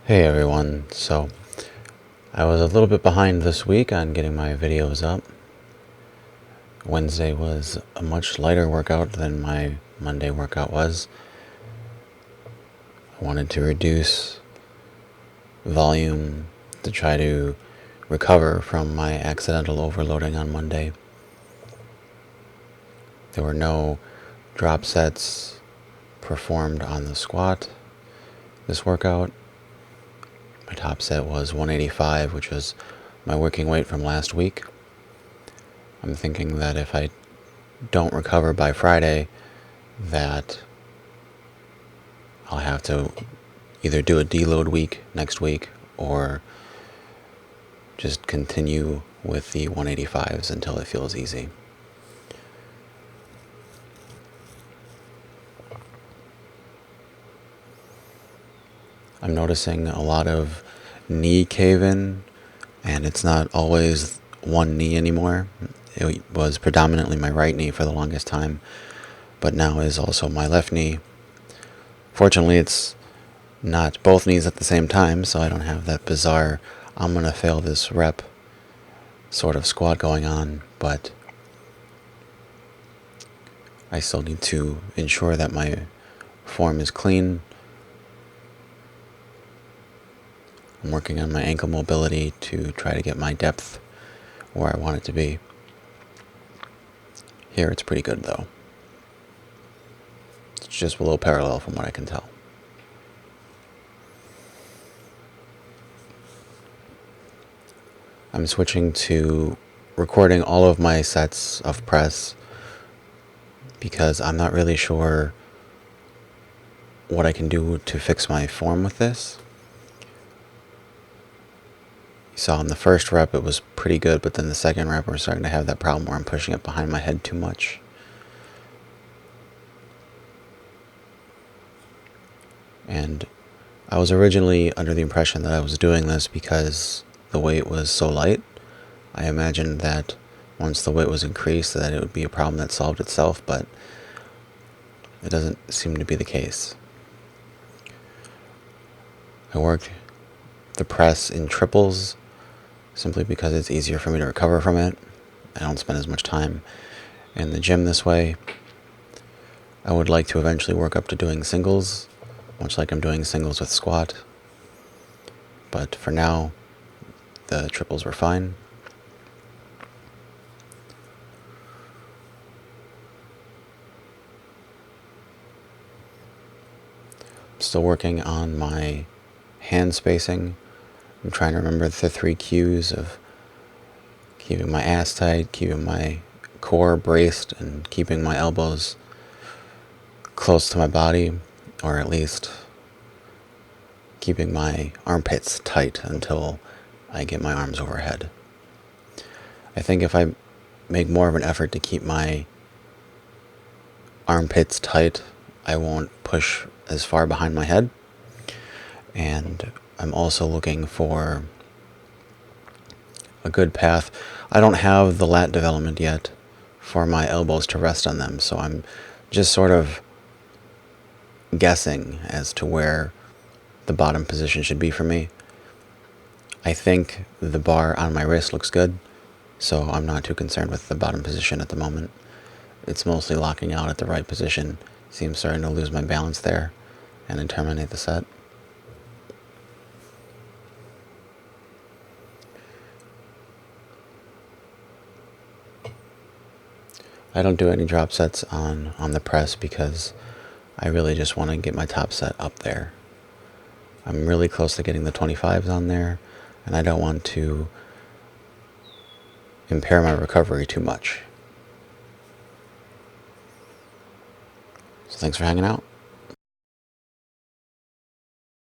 Hey everyone, so I was a little bit behind this week on getting my videos up. Wednesday was a much lighter workout than my Monday workout was. I wanted to reduce volume to try to recover from my accidental overloading on Monday. There were no drop sets performed on the squat this workout. My top set was 185, which was my working weight from last week. I'm thinking that if I don't recover by Friday, that I'll have to either do a deload week next week or just continue with the 185s until it feels easy. I'm noticing a lot of knee cave-in, and it's not always one knee anymore. It was predominantly my right knee for the longest time, but now is also my left knee. Fortunately, it's not both knees at the same time, so I don't have that bizarre I'm gonna fail this rep sort of squat going on, but I still need to ensure that my form is clean. I'm working on my ankle mobility to try to get my depth where I want it to be. Here it's pretty good though. It's just a little parallel from what I can tell. I'm switching to recording all of my sets of press because I'm not really sure what I can do to fix my form with this. You saw in the first rep it was pretty good, but then the second rep we're starting to have that problem where I'm pushing it behind my head too much. And I was originally under the impression that I was doing this because the weight was so light. I imagined that once the weight was increased that it would be a problem that solved itself, but it doesn't seem to be the case. I worked the press in triples simply because it's easier for me to recover from it. I don't spend as much time in the gym this way. I would like to eventually work up to doing singles, much like I'm doing singles with squat. But for now, the triples were fine. I'm still working on my hand spacing. I'm trying to remember the 3 cues of keeping my ass tight, keeping my core braced, and keeping my elbows close to my body, or at least keeping my armpits tight until I get my arms overhead. I think if I make more of an effort to keep my armpits tight, I won't push as far behind my head. And I'm also looking for a good path. I don't have the lat development yet for my elbows to rest on them, so I'm just sort of guessing as to where the bottom position should be for me. I think the bar on my wrist looks good, so I'm not too concerned with the bottom position at the moment. It's mostly locking out at the right position. Seems starting to lose my balance there and then terminate the set. I don't do any drop sets on the press because I really just want to get my top set up there. I'm really close to getting the 25s on there, and I don't want to impair my recovery too much. So thanks for hanging out.